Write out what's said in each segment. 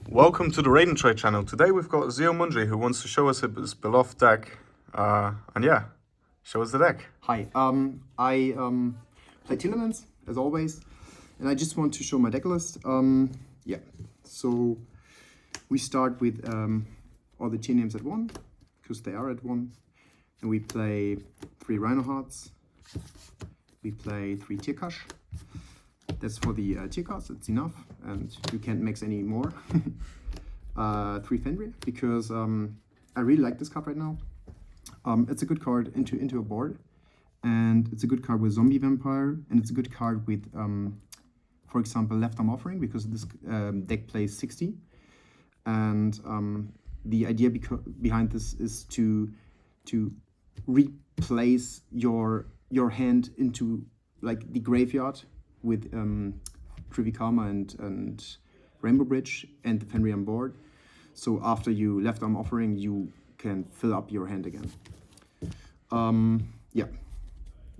Welcome to the Raid and Trade channel. Today we've got Zio Mundry who wants to show us his beloved deck. And yeah, show us the deck. Hi, I play Tearlaments as always, and I just want to show my deck list. Yeah, so we start with all the tier names at 1, because they are at 1. And we play 3 Rhino Hearts. We play 3 Tier Cash. That's for the tier cards, it's enough, and you can't mix any more. 3 Fenrir, because I really like this card right now. It's a good card into a board, and it's a good card with Zombie Vampire, and it's a good card with, for example, Left Arm Offering, because this deck plays 60. And the idea behind this is to replace your hand into like the graveyard with Trivikama and Rainbow Bridge and the Fenrir on board. So after you Left Arm Offering, you can fill up your hand again. Yeah.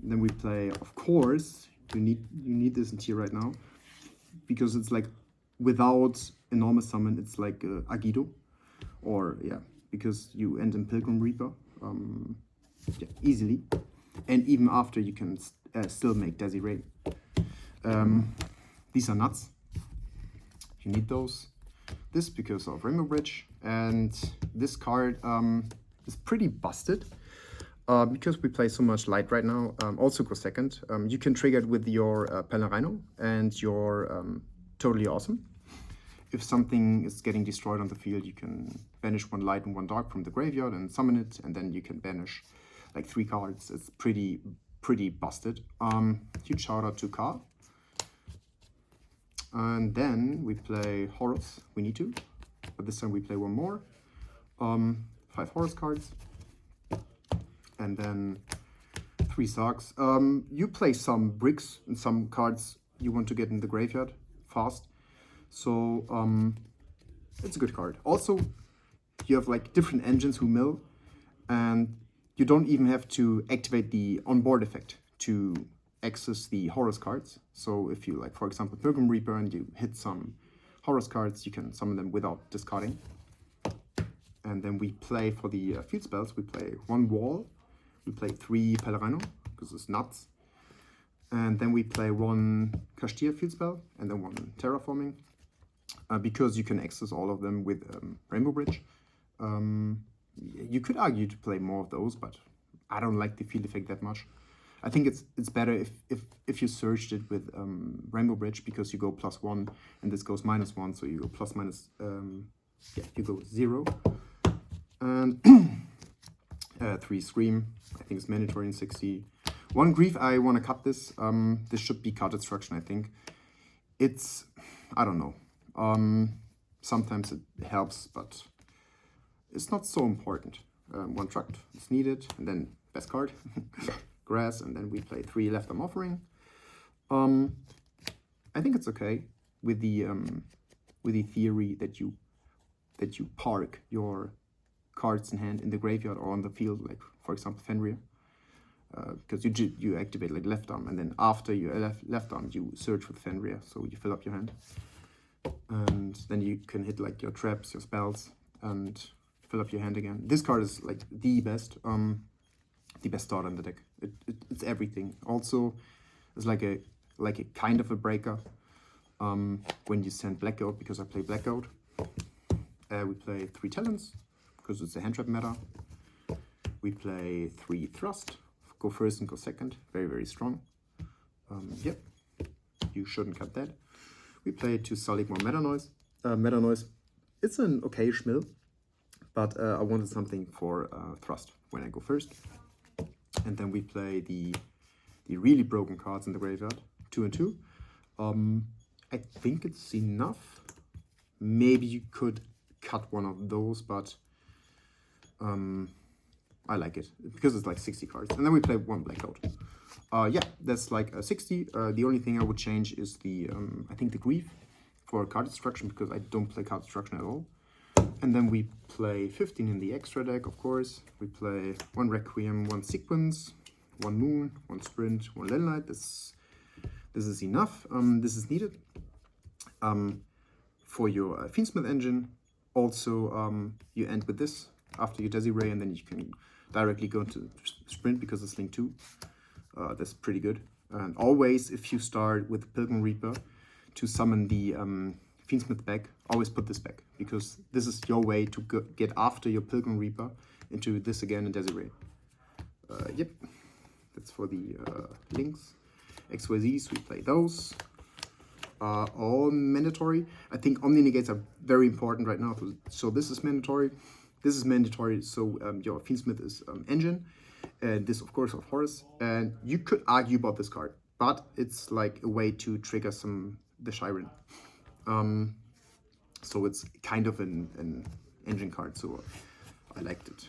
Then we play, of course, you need this in tier right now, because it's like without enormous summon, it's like Agido, or yeah, because you end in Pilgrim Reaper, yeah, easily, and even after you can still make Desiree. These are nuts. You need those. This because of Rainbow Bridge, and this card is pretty busted because we play so much light right now. Also go second. You can trigger it with your Pellerino and your Totally Awesome. If something is getting destroyed on the field, you can banish 1 light and 1 dark from the graveyard and summon it, and then you can banish like 3 cards. It's pretty busted. Huge shout out to Carl. And then we play Horus. We need to, but this time we play 1 more. 5 Horus cards, and then 3 Sarks. You play some bricks and some cards you want to get in the graveyard fast. So it's a good card. Also, you have like different engines who mill, and you don't even have to activate the onboard effect to access the Horus cards. So if you like, for example, Pilgrim Reaper, and you hit some Horus cards, you can summon them without discarding. And then we play for the field spells, we play 1 Wall, we play 3 Pellerino, because it's nuts. And then we play 1 Kashtira field spell, and then 1 Terraforming, because you can access all of them with Rainbow Bridge. You could argue to play more of those, but I don't like the field effect that much. I think it's better if you searched it with Rainbow Bridge, because you go +1 and this goes -1, so you go plus minus, yeah, you go 0. And 3 Scream, I think it's mandatory in 60. 1 Grief, I want to cut this. This should be card destruction, I think. It's, I don't know. Sometimes it helps, but it's not so important. 1 Trucked is needed, and then best card. Grass, and then we play 3 Left Arm Offering. I think it's okay with the theory that you park your cards in hand in the graveyard or on the field, like for example Fenrir, because you activate like Left Arm, and then after you left arm you search with Fenrir, so you fill up your hand, and then you can hit like your traps, your spells, and fill up your hand again. This card is like the best starter in the deck. It's everything. Also, it's like a kind of a breaker when you send Blackout, because I play Blackout. We play 3 Talents, because it's a hand trap meta. We play 3 Thrust, go first and go second, very strong. Yep, you shouldn't cut that. We play 2 Sullik, more Meta Noise. Meta Noise, it's an okay schmill, but I wanted something for Thrust when I go first. And then we play the really broken cards in the graveyard, 2 and 2. I think it's enough. Maybe you could cut 1 of those, but I like it because it's like 60 cards. And then we play 1 Blackout. Yeah, that's like a 60. The only thing I would change is the I think the Grief for card destruction, because I don't play card destruction at all. And then we play 15 in the extra deck, of course. We play 1 Requiem, 1 Sequence, 1 Moon, 1 Sprint, 1 Leyline. This is enough. This is needed. for your Fiendsmith engine. Also, you end with this after your Desiree, and then you can directly go into sprint because it's Link 2. That's pretty good. And always, if you start with Pilgrim Reaper to summon the Fiendsmith back, always put this back, because this is your way to get after your Pilgrim Reaper into this again in Desiree. Yep, that's for the links. XYZs, we play those. All mandatory. I think Omni Negates are very important right now. So this is mandatory. This is mandatory. So your Fiendsmith is engine. And this, of course, of Horus. And you could argue about this card, but it's like a way to trigger the Shiren. So it's kind of an engine card. So I liked it.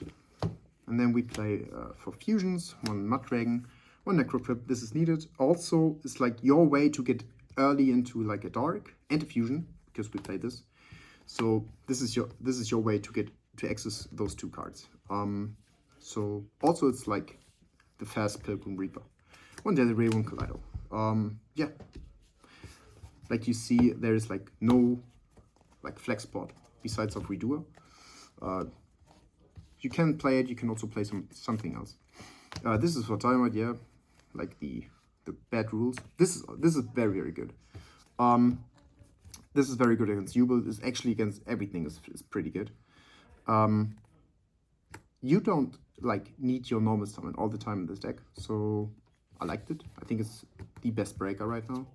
And then we play for fusions, 1 Mud Dragon, 1 Necrocrypt. This is needed. Also, it's like your way to get early into like a dark and a fusion, because we play this. So this is your way to get to access those 2 cards. So also it's like the fast Pilgrim Reaper. 1 Desiree, 1 Kaleido. Yeah. Like you see, there is like no like flex spot besides of Redoer. You can play it. You can also play something else. This is for timer, yeah. Like the bad rules. This is very good. This is very good against Jubel. This actually against everything is pretty good. You don't like need your normal summon all the time in this deck, so I liked it. I think it's the best breaker right now.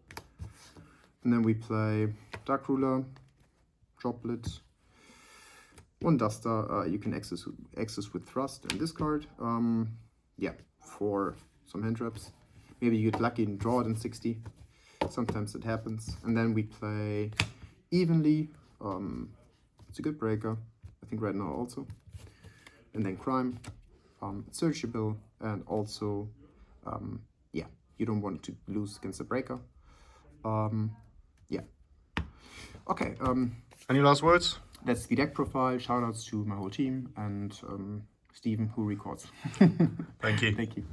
And then we play Dark Ruler, Droplet, 1 Duster. You can access with Thrust and discard. Yeah, for some hand traps. Maybe you get lucky and draw it in 60. Sometimes it happens. And then we play Evenly. It's a good breaker, I think right now also. And then Crime, searchable, and also, yeah, you don't want to lose against a breaker. Yeah. Okay. Any last words? That's the deck profile. Shoutouts to my whole team and Steven, who records. Thank you. Thank you.